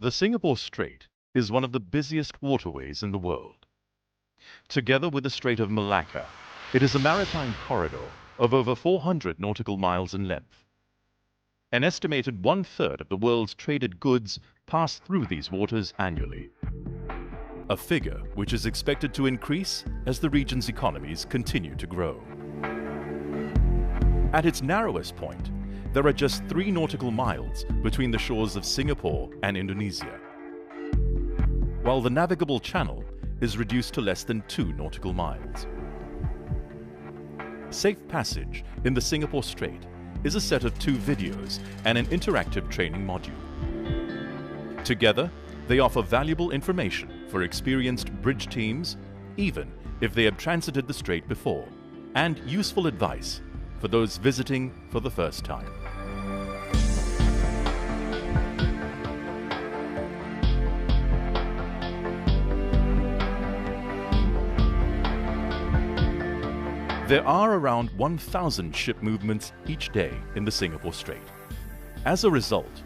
The Singapore Strait is one of the busiest waterways in the world. Together with the Strait of Malacca, it is a maritime corridor of over 400 nautical miles in length. An estimated one-third of the world's traded goods pass through these waters annually, a figure which is expected to increase as the region's economies continue to grow. At its narrowest point, there are just 3 nautical miles between the shores of Singapore and Indonesia, while the navigable channel is reduced to less than 2 nautical miles. Safe Passage in the Singapore Strait is a set of 2 videos and an interactive training module. Together, they offer valuable information for experienced bridge teams, even if they have transited the strait before, and useful advice for those visiting for the first time. There are around 1,000 ship movements each day in the Singapore Strait. As a result,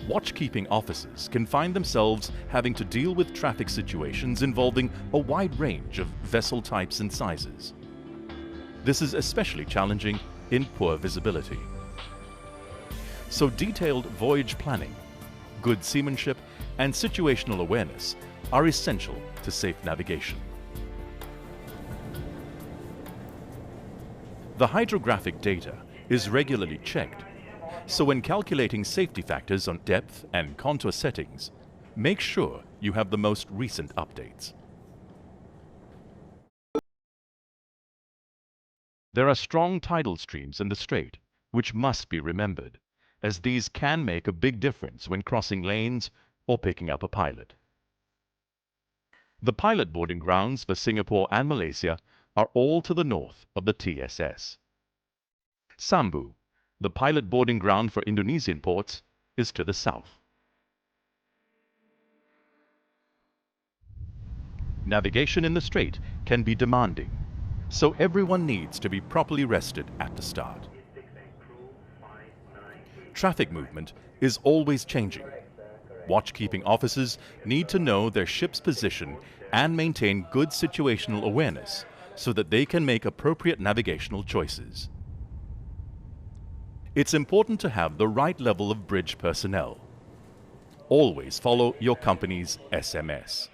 watchkeeping officers can find themselves having to deal with traffic situations involving a wide range of vessel types and sizes. This is especially challenging in poor visibility. So detailed voyage planning, good seamanship, and situational awareness are essential to safe navigation. The hydrographic data is regularly checked, so when calculating safety factors on depth and contour settings, make sure you have the most recent updates. There are strong tidal streams in the strait, which must be remembered, as these can make a big difference when crossing lanes or picking up a pilot. The pilot boarding grounds for Singapore and Malaysia are all to the north of the TSS. Sambu, the pilot boarding ground for Indonesian ports, is to the south. Navigation in the strait can be demanding, so everyone needs to be properly rested at the start. Traffic movement is always changing. Watchkeeping officers need to know their ship's position and maintain good situational awareness so that they can make appropriate navigational choices. It's important to have the right level of bridge personnel. Always follow your company's SMS.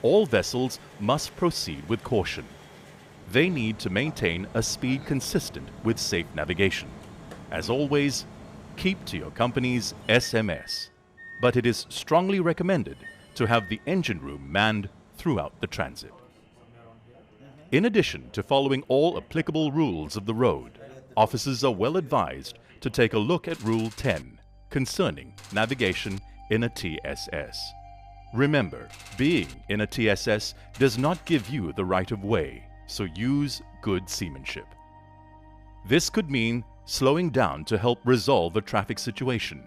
All vessels must proceed with caution. They need to maintain a speed consistent with safe navigation. As always, keep to your company's SMS, but it is strongly recommended to have the engine room manned throughout the transit. In addition to following all applicable rules of the road, officers are well advised to take a look at Rule 10 concerning navigation in a TSS. Remember, being in a TSS does not give you the right of way, so use good seamanship. This could mean slowing down to help resolve a traffic situation,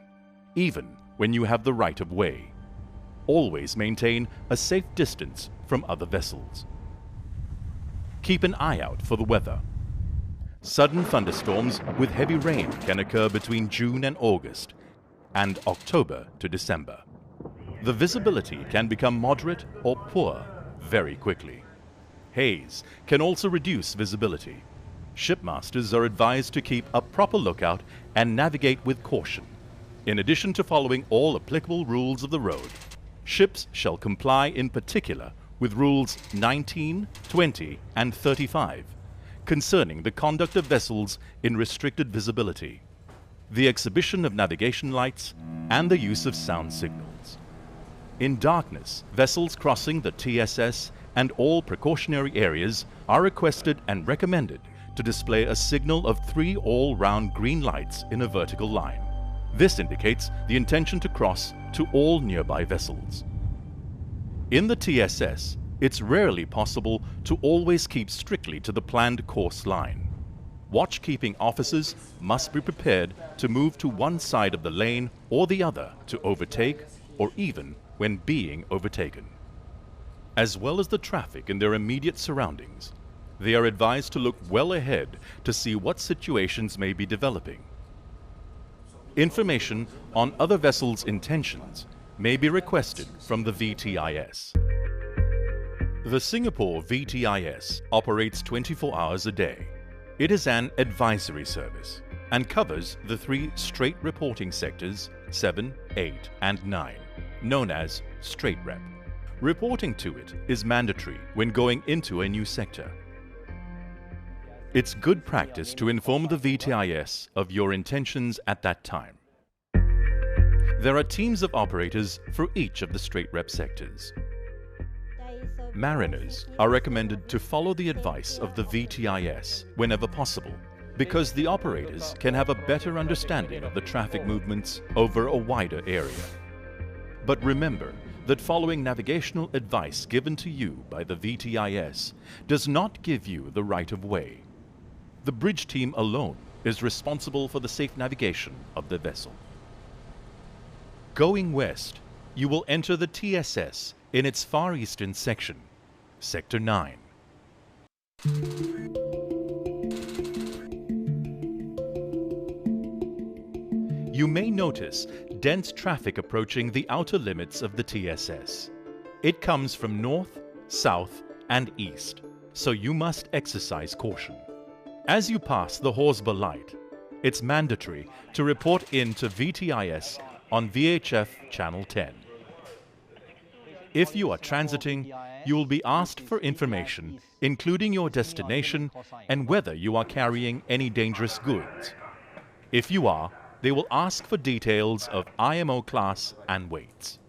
even when you have the right of way. Always maintain a safe distance from other vessels. Keep an eye out for the weather. Sudden thunderstorms with heavy rain can occur between June and August, and October to December. The visibility can become moderate or poor very quickly. Haze can also reduce visibility. Shipmasters are advised to keep a proper lookout and navigate with caution. In addition to following all applicable rules of the road, ships shall comply in particular with Rules 19, 20, and 35 concerning the conduct of vessels in restricted visibility, the exhibition of navigation lights, and the use of sound signals. In darkness, vessels crossing the TSS and all precautionary areas are requested and recommended to display a signal of 3 all-round green lights in a vertical line. This indicates the intention to cross to all nearby vessels. In the TSS, it's rarely possible to always keep strictly to the planned course line. Watchkeeping officers must be prepared to move to one side of the lane or the other to overtake or even when being overtaken. As well as the traffic in their immediate surroundings, they are advised to look well ahead to see what situations may be developing. Information on other vessels' intentions may be requested from the VTIS. The Singapore VTIS operates 24 hours a day. It is an advisory service and covers the 3 strait reporting sectors 7, 8 and 9, known as STRAITREP. Reporting to it is mandatory when going into a new sector. It's good practice to inform the VTIS of your intentions at that time. There are teams of operators for each of the STRAITREP sectors. Mariners are recommended to follow the advice of the VTIS whenever possible, because the operators can have a better understanding of the traffic movements over a wider area. But remember that following navigational advice given to you by the VTIS does not give you the right of way. The bridge team alone is responsible for the safe navigation of the vessel. Going west, you will enter the TSS in its far eastern section, Sector 9. You may notice dense traffic approaching the outer limits of the TSS. It comes from north, south, and east, so you must exercise caution. As you pass the Horsburgh Light, it's mandatory to report in to VTIS on VHF Channel 10. If you are transiting, you will be asked for information, including your destination and whether you are carrying any dangerous goods. If you are, they will ask for details of IMO class and weights.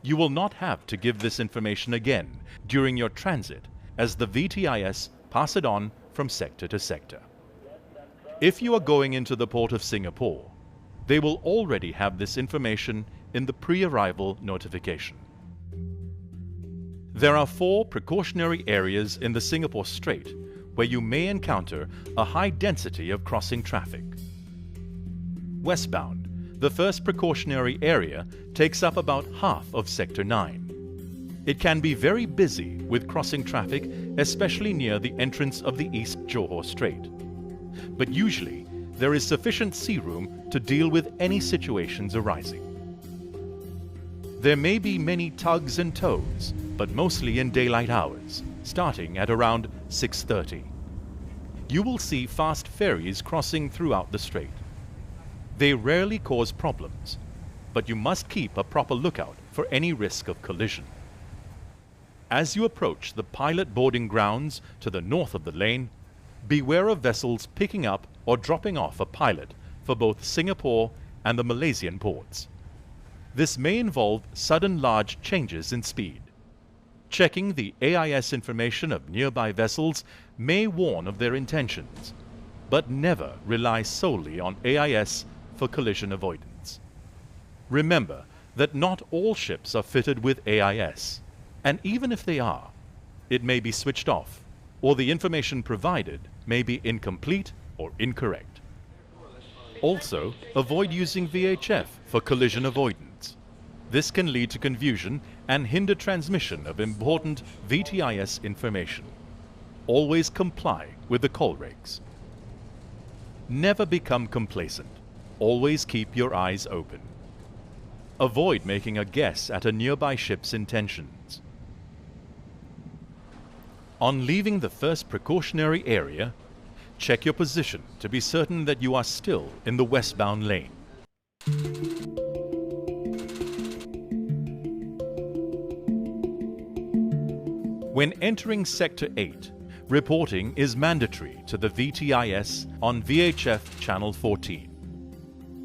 You will not have to give this information again during your transit, as the VTIS pass it on from sector to sector. If you are going into the port of Singapore, they will already have this information in the pre-arrival notification. There are 4 precautionary areas in the Singapore Strait where you may encounter a high density of crossing traffic. Westbound, the first precautionary area takes up about half of Sector 9. It can be very busy with crossing traffic, especially near the entrance of the East Johor Strait. But usually, there is sufficient sea room to deal with any situations arising. There may be many tugs and tows, but mostly in daylight hours, starting at around 6:30. You will see fast ferries crossing throughout the strait. They rarely cause problems, but you must keep a proper lookout for any risk of collision. As you approach the pilot boarding grounds to the north of the lane, beware of vessels picking up or dropping off a pilot for both Singapore and the Malaysian ports. This may involve sudden large changes in speed. Checking the AIS information of nearby vessels may warn of their intentions, but never rely solely on AIS for collision avoidance. Remember that not all ships are fitted with AIS, and even if they are, it may be switched off, or the information provided may be incomplete or incorrect. Also, avoid using VHF for collision avoidance. This can lead to confusion and hinder transmission of important VTIS information. Always comply with the call regs. Never become complacent. Always keep your eyes open. Avoid making a guess at a nearby ship's intentions. On leaving the first precautionary area, check your position to be certain that you are still in the westbound lane. When entering Sector 8, reporting is mandatory to the VTIS on VHF Channel 14.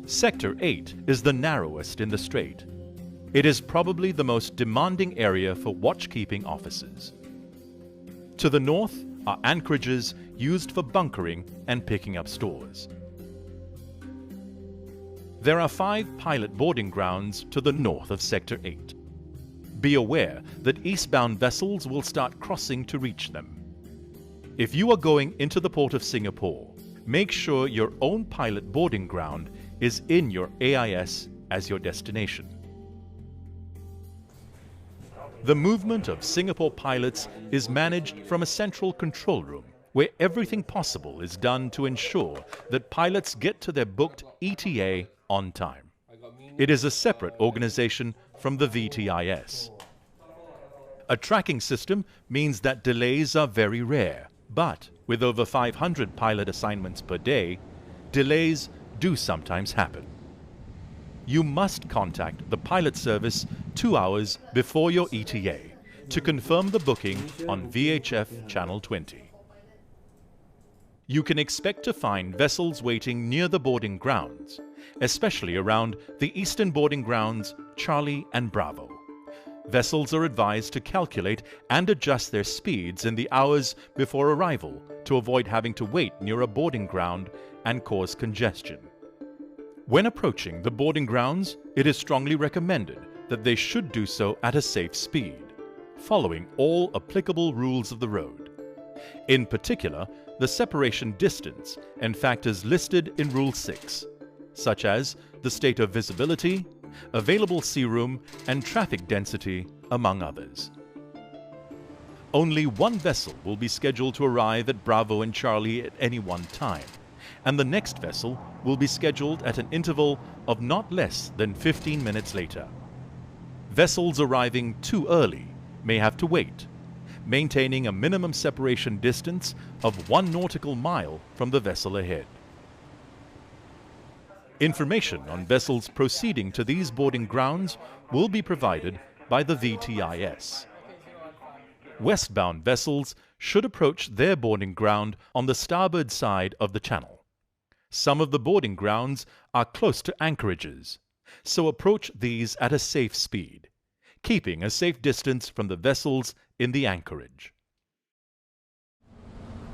Sector 8 is the narrowest in the strait. It is probably the most demanding area for watchkeeping officers. To the north are anchorages used for bunkering and picking up stores. There are 5 pilot boarding grounds to the north of Sector 8. Be aware that eastbound vessels will start crossing to reach them. If you are going into the port of Singapore, make sure your own pilot boarding ground is in your AIS as your destination. The movement of Singapore pilots is managed from a central control room where everything possible is done to ensure that pilots get to their booked ETA on time. It is a separate organization from the VTIS. A tracking system means that delays are very rare, but with over 500 pilot assignments per day, delays do sometimes happen. You must contact the pilot service 2 hours before your ETA to confirm the booking on VHF Channel 20. You can expect to find vessels waiting near the boarding grounds, especially around the eastern boarding grounds Charlie and Bravo. Vessels are advised to calculate and adjust their speeds in the hours before arrival to avoid having to wait near a boarding ground and cause congestion. When approaching the boarding grounds, it is strongly recommended that they should do so at a safe speed, following all applicable rules of the road. In particular, the separation distance and factors listed in Rule 6, such as the state of visibility, available sea room, and traffic density, among others. Only one vessel will be scheduled to arrive at Bravo and Charlie at any one time, and the next vessel will be scheduled at an interval of not less than 15 minutes later. Vessels arriving too early may have to wait, maintaining a minimum separation distance of 1 nautical mile from the vessel ahead. Information on vessels proceeding to these boarding grounds will be provided by the VTIS. Westbound vessels should approach their boarding ground on the starboard side of the channel. Some of the boarding grounds are close to anchorages, so approach these at a safe speed, keeping a safe distance from the vessels in the anchorage.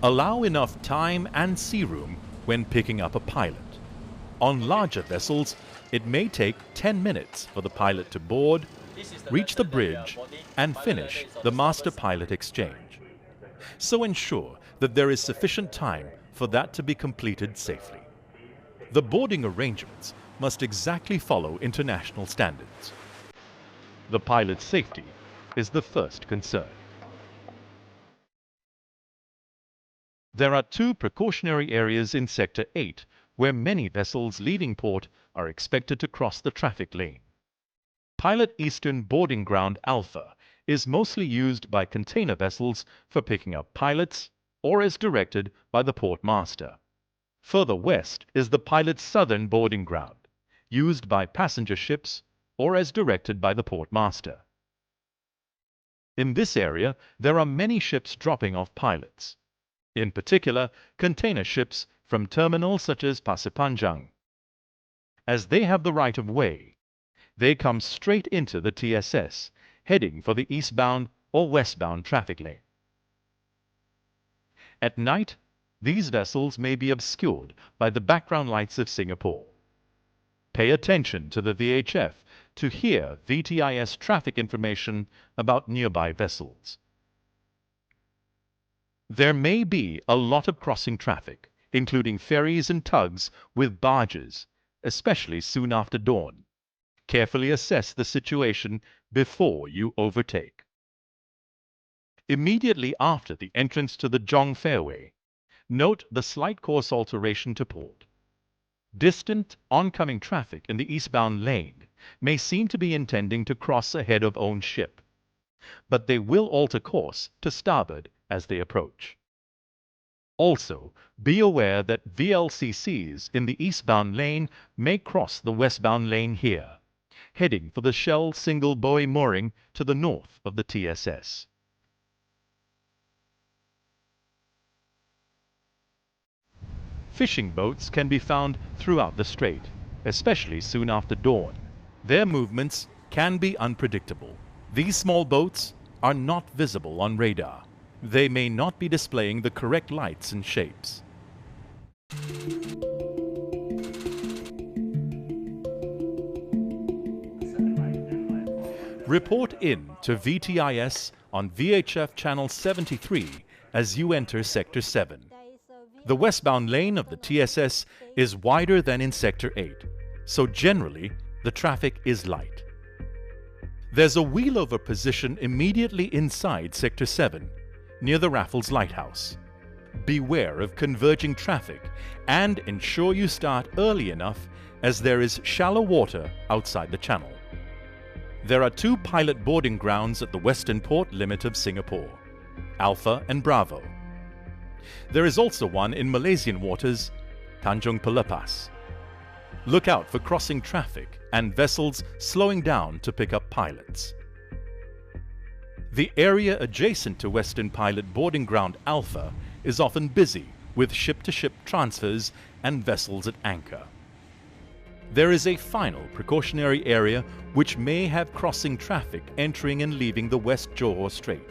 Allow enough time and sea room when picking up a pilot. On larger vessels, it may take 10 minutes for the pilot to board, reach the bridge, and finish the master-pilot exchange. So ensure that there is sufficient time for that to be completed safely. The boarding arrangements must exactly follow international standards. The pilot's safety is the first concern. There are 2 precautionary areas in Sector 8 where many vessels leaving port are expected to cross the traffic lane. Pilot Eastern Boarding Ground Alpha is mostly used by container vessels for picking up pilots or as directed by the port master. Further west is the Pilot Southern Boarding Ground, used by passenger ships or as directed by the port master. In this area, there are many ships dropping off pilots, in particular container ships from terminals such as Pasir Panjang. As they have the right of way, they come straight into the TSS, heading for the eastbound or westbound traffic lane. At night, these vessels may be obscured by the background lights of Singapore. Pay attention to the VHF to hear VTIS traffic information about nearby vessels. There may be a lot of crossing traffic, including ferries and tugs with barges, especially soon after dawn. Carefully assess the situation before you overtake. Immediately after the entrance to the Jong Fairway, note the slight course alteration to port. Distant oncoming traffic in the eastbound lane may seem to be intending to cross ahead of own ship, but they will alter course to starboard as they approach. Also, be aware that VLCCs in the eastbound lane may cross the westbound lane here, heading for the Shell single buoy mooring to the north of the TSS. Fishing boats can be found throughout the strait, especially soon after dawn. Their movements can be unpredictable. These small boats are not visible on radar. They may not be displaying the correct lights and shapes. Report in to VTIS on VHF Channel 73 as you enter Sector 7. The westbound lane of the TSS is wider than in Sector 8, so generally the traffic is light. There's a wheelover position immediately inside Sector 7, near the Raffles Lighthouse. Beware of converging traffic and ensure you start early enough, as there is shallow water outside the channel. There are 2 pilot boarding grounds at the western port limit of Singapore, Alpha and Bravo. There is also one in Malaysian waters, Tanjung Pelepas. Look out for crossing traffic and vessels slowing down to pick up pilots. The area adjacent to Western Pilot Boarding Ground Alpha is often busy with ship-to-ship transfers and vessels at anchor. There is a final precautionary area which may have crossing traffic entering and leaving the West Johor Strait.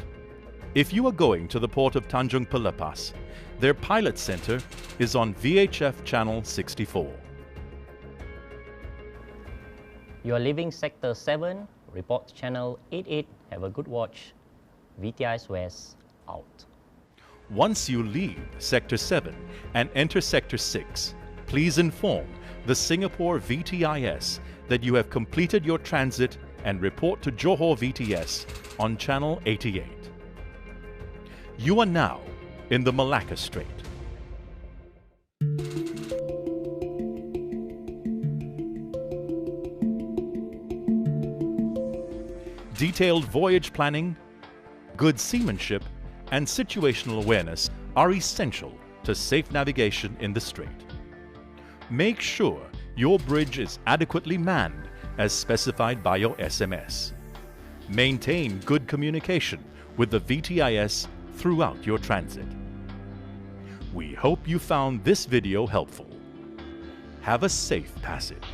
If you are going to the port of Tanjung Pelepas, their pilot center is on VHF channel 64. You are leaving Sector 7, report channel 88, have a good watch. VTIS West, out. Once you leave Sector 7 and enter Sector 6, please inform the Singapore VTIS that you have completed your transit and report to Johor VTS on channel 88. You are now in the Malacca Strait. Detailed voyage planning, good seamanship, and situational awareness are essential to safe navigation in the strait. Make sure your bridge is adequately manned as specified by your SMS. Maintain good communication with the VTIS throughout your transit. We hope you found this video helpful. Have a safe passage.